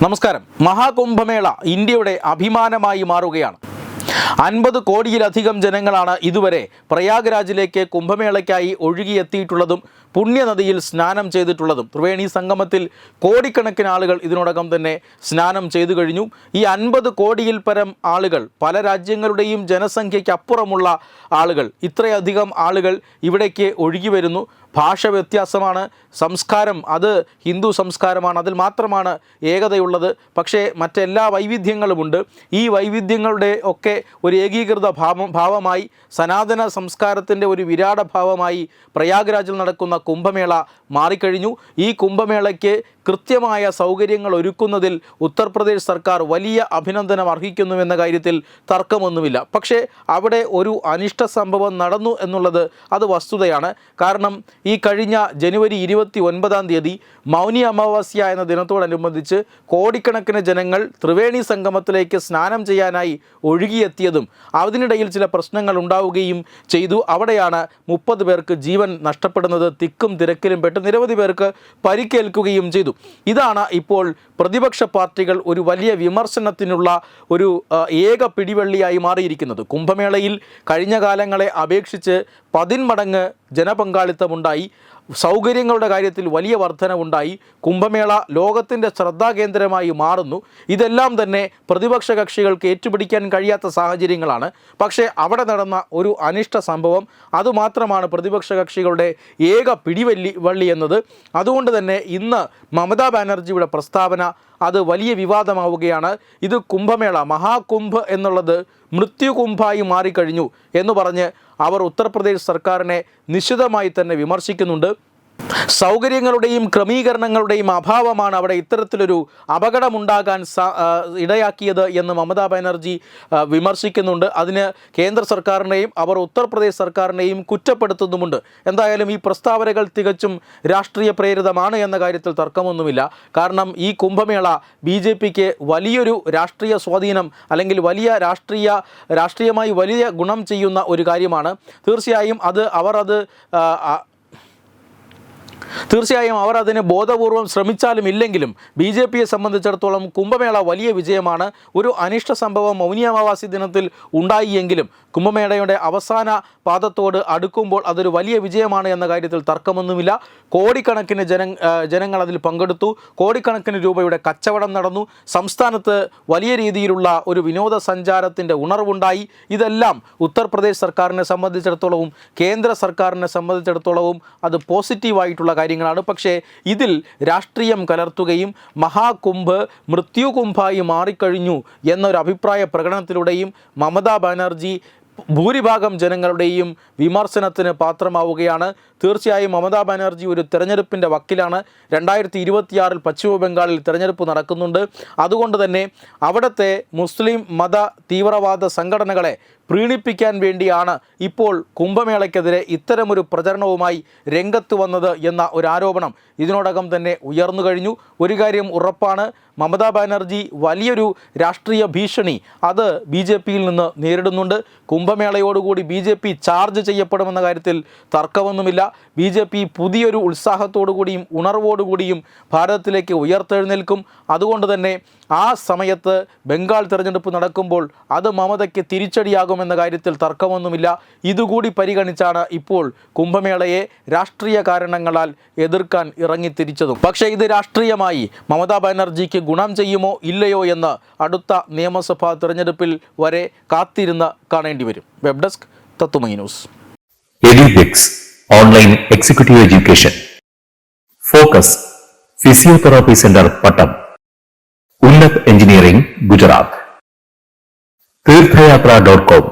നമസ്കാരം. മഹാകുംഭമേള ഇന്ത്യയുടെ അഭിമാനമായി മാറുകയാണ്. 50 കോടിയിലധികം ജനങ്ങളാണ് ഇതുവരെ പ്രയാഗ്രാജിലേക്ക് കുംഭമേളയ്ക്കായി ഒഴുകിയെത്തിയിട്ടുള്ളതും പുണ്യനദിയിൽ സ്നാനം ചെയ്തിട്ടുള്ളതും. ത്രിവേണി സംഗമത്തിൽ കോടിക്കണക്കിന് ആളുകൾ ഇതിനോടകം തന്നെ സ്നാനം ചെയ്തു കഴിഞ്ഞു. ഈ 50 കോടിയിൽ പരം ആളുകൾ, പല രാജ്യങ്ങളുടെയും ജനസംഖ്യയ്ക്കപ്പുറമുള്ള ആളുകൾ, ഇത്രയധികം ആളുകൾ ഇവിടേക്ക് ഒഴുകി വരുന്നു. ഭാഷ വ്യത്യാസമാണ്, സംസ്കാരം അത് ഹിന്ദു സംസ്കാരമാണ്, അതിൽ മാത്രമാണ് ഏകതയുള്ളത്. പക്ഷേ മറ്റെല്ലാ വൈവിധ്യങ്ങളുമുണ്ട്. ഈ വൈവിധ്യങ്ങളുടെ ഒക്കെ ഒരു ഏകീകൃത ഭാവമായി, സനാതന സംസ്കാരത്തിൻ്റെ ഒരു വിരാട ഭാവമായി പ്രയാഗ്രാജിൽ നടക്കുന്ന കുംഭമേള മാറിക്കഴിഞ്ഞു. ഈ കുംഭമേളയ്ക്ക് കൃത്യമായ സൗകര്യങ്ങൾ ഒരുക്കുന്നതിൽ ഉത്തർപ്രദേശ് സർക്കാർ വലിയ അഭിനന്ദനം അർഹിക്കുന്നുവെന്ന കാര്യത്തിൽ തർക്കമൊന്നുമില്ല. പക്ഷേ അവിടെ ഒരു അനിഷ്ട സംഭവം നടന്നു എന്നുള്ളത് അത് വസ്തുതയാണ്. കാരണം ഈ കഴിഞ്ഞ ജനുവരി 29 മൗനി അമാവാസ്യ എന്ന ദിനത്തോടനുബന്ധിച്ച് കോടിക്കണക്കിന് ജനങ്ങൾ ത്രിവേണി സംഗമത്തിലേക്ക് സ്നാനം ചെയ്യാനായി ഒഴുകിയെത്തിയതും അതിനിടയിൽ ചില പ്രശ്നങ്ങൾ ഉണ്ടാവുകയും ചെയ്തു. അവിടെയാണ് 30 പേർക്ക് ജീവൻ നഷ്ടപ്പെടുന്നത്. തിക്കും തിരക്കിലും പെട്ട് നിരവധി പേർക്ക് പരിക്കേൽക്കുകയും ചെയ്തു. ഇതാണ് ഇപ്പോൾ പ്രതിപക്ഷ പാർട്ടികൾ ഒരു വലിയ വിമർശനത്തിനുള്ള ഒരു ഏക പിടിവള്ളിയായി മാറിയിരിക്കുന്നത്. കുംഭമേളയിൽ കഴിഞ്ഞ കാലങ്ങളെ അപേക്ഷിച്ച് 10 മടങ്ങ് ജനപങ്കാളിത്തമുണ്ടായി. സൗകര്യങ്ങളുടെ കാര്യത്തിൽ വലിയ വർധനവുണ്ടായി. കുംഭമേള ലോകത്തിൻ്റെ ശ്രദ്ധാകേന്ദ്രമായി മാറുന്നു. ഇതെല്ലാം തന്നെ പ്രതിപക്ഷ കക്ഷികൾക്ക് ഏറ്റുപിടിക്കാൻ കഴിയാത്ത സാഹചര്യങ്ങളാണ്. പക്ഷേ അവിടെ നടന്ന ഒരു അനിഷ്ട സംഭവം അതുമാത്രമാണ് പ്രതിപക്ഷ കക്ഷികളുടെ ഏക പിടിവള്ളി എന്നത്. അതുകൊണ്ട് തന്നെ ഇന്ന് മമതാ ബാനർജിയുടെ പ്രസ്താവന അത് വലിയ വിവാദമാവുകയാണ്. ഇത് കുംഭമേള, മഹാകുംഭ് എന്നുള്ളത് മൃത്യുകുംഭായി മാറിക്കഴിഞ്ഞു എന്ന് പറഞ്ഞ് അവർ ഉത്തർപ്രദേശ് സർക്കാരിനെ നിശിതമായി തന്നെ വിമർശിക്കുന്നുണ്ട്. സൗകര്യങ്ങളുടെയും ക്രമീകരണങ്ങളുടെയും അഭാവമാണ് അവിടെ ഇത്തരത്തിലൊരു അപകടമുണ്ടാകാൻ ഇടയാക്കിയത് എന്ന് മമതാ ബാനർജി വിമർശിക്കുന്നുണ്ട്. അതിന് കേന്ദ്ര സർക്കാരിനെയും അവർ ഉത്തർപ്രദേശ് സർക്കാരിനെയും കുറ്റപ്പെടുത്തുന്നുമുണ്ട്. എന്തായാലും ഈ പ്രസ്താവനകൾ തികച്ചും രാഷ്ട്രീയ പ്രേരിതമാണ് എന്ന കാര്യത്തിൽ തർക്കമൊന്നുമില്ല. കാരണം ഈ കുംഭമേള BJPക്ക് വലിയൊരു രാഷ്ട്രീയ സ്വാധീനം അല്ലെങ്കിൽ വലിയ രാഷ്ട്രീയമായി വലിയ ഗുണം ചെയ്യുന്ന ഒരു കാര്യമാണ്. തീർച്ചയായും അവർ അതിന് ബോധപൂർവം ശ്രമിച്ചാലും ഇല്ലെങ്കിലും BJPയെ സംബന്ധിച്ചിടത്തോളം കുംഭമേള വലിയ വിജയമാണ്. ഒരു അനിഷ്ട സംഭവം മൗനി അമാവാസി ദിനത്തിൽ ഉണ്ടായിയെങ്കിലും കുംഭമേളയുടെ അവസാന പാദത്തോട് അടുക്കുമ്പോൾ അതൊരു വലിയ വിജയമാണ് എന്ന കാര്യത്തിൽ തർക്കമൊന്നുമില്ല. കോടിക്കണക്കിന് ജനങ്ങൾ അതിൽ പങ്കെടുത്തു. കോടിക്കണക്കിന് രൂപയുടെ കച്ചവടം നടന്നു. സംസ്ഥാനത്ത് വലിയ രീതിയിലുള്ള ഒരു വിനോദസഞ്ചാരത്തിൻ്റെ ഉണർവുണ്ടായി. ഇതെല്ലാം ഉത്തർപ്രദേശ് സർക്കാരിനെ സംബന്ധിച്ചിടത്തോളവും കേന്ദ്ര സർക്കാരിനെ സംബന്ധിച്ചിടത്തോളവും അത് പോസിറ്റീവായിട്ടുള്ള കാര്യങ്ങളാണ്. പക്ഷേ ഇതിൽ രാഷ്ട്രീയം കലർത്തുകയും മഹാകുംഭ് മൃത്യുകുംഭായി മാറിക്കഴിഞ്ഞു എന്നൊരു അഭിപ്രായ പ്രകടനത്തിലൂടെയും മമതാ ബാനർജി ഭൂരിഭാഗം ജനങ്ങളുടെയും വിമർശനത്തിന് പാത്രമാവുകയാണ്. തീർച്ചയായും മമതാ ബാനർജി ഒരു തെരഞ്ഞെടുപ്പിൻ്റെ വക്കിലാണ്. 2026 പശ്ചിമ ബംഗാളിൽ തെരഞ്ഞെടുപ്പ് നടക്കുന്നുണ്ട്. അതുകൊണ്ട് തന്നെ അവിടുത്തെ മുസ്ലിം മത തീവ്രവാദ സംഘടനകളെ പ്രീണിപ്പിക്കാൻ വേണ്ടിയാണ് ഇപ്പോൾ കുംഭമേളയ്ക്കെതിരെ ഇത്തരമൊരു പ്രചരണവുമായി രംഗത്ത് വന്നത് എന്ന ഒരു ആരോപണം ഇതിനോടകം തന്നെ ഉയർന്നു കഴിഞ്ഞു. ഒരു കാര്യം ഉറപ്പാണ്, മമതാ ബാനർജി വലിയൊരു രാഷ്ട്രീയ ഭീഷണി അത് BJPയിൽ നിന്ന് നേരിടുന്നുണ്ട്. കുംഭമേളയോടുകൂടി BJP ചാർജ് ചെയ്യപ്പെടുമെന്ന കാര്യത്തിൽ തർക്കമൊന്നുമില്ല. BJP പുതിയൊരു ഉത്സാഹത്തോടുകൂടിയും ഉണർവോടുകൂടിയും ഭാരതത്തിലേക്ക് ഉയർത്തെഴുന്നേൽക്കും. അതുകൊണ്ട് തന്നെ ആ സമയത്ത് ബംഗാൾ തിരഞ്ഞെടുപ്പ് നടക്കുമ്പോൾ അത് മമതയ്ക്ക് തിരിച്ചടിയാകുമെന്ന കാര്യത്തിൽ തർക്കമൊന്നുമില്ല. ഇതുകൂടി പരിഗണിച്ചാണ് ഇപ്പോൾ കുംഭമേളയെ രാഷ്ട്രീയ കാരണങ്ങളാൽ എതിർക്കാൻ ഇറങ്ങിത്തിരിച്ചതും. പക്ഷേ ഇത് രാഷ്ട്രീയമായി മമതാ ബാനർജിക്ക് ഗുണം ചെയ്യുമോ ഇല്ലയോ എന്ന് അടുത്ത നിയമസഭാ തിരഞ്ഞെടുപ്പിൽ വരെ കാത്തിരുന്ന് കാണേണ്ടി വരും. വെബ് ഡെസ്ക് തത്തുമൈ news. Edubix online executive education. Focus physiotherapy centre Pattom. Unnat engineering Gujarat. തീർത്ഥയാത്ര.com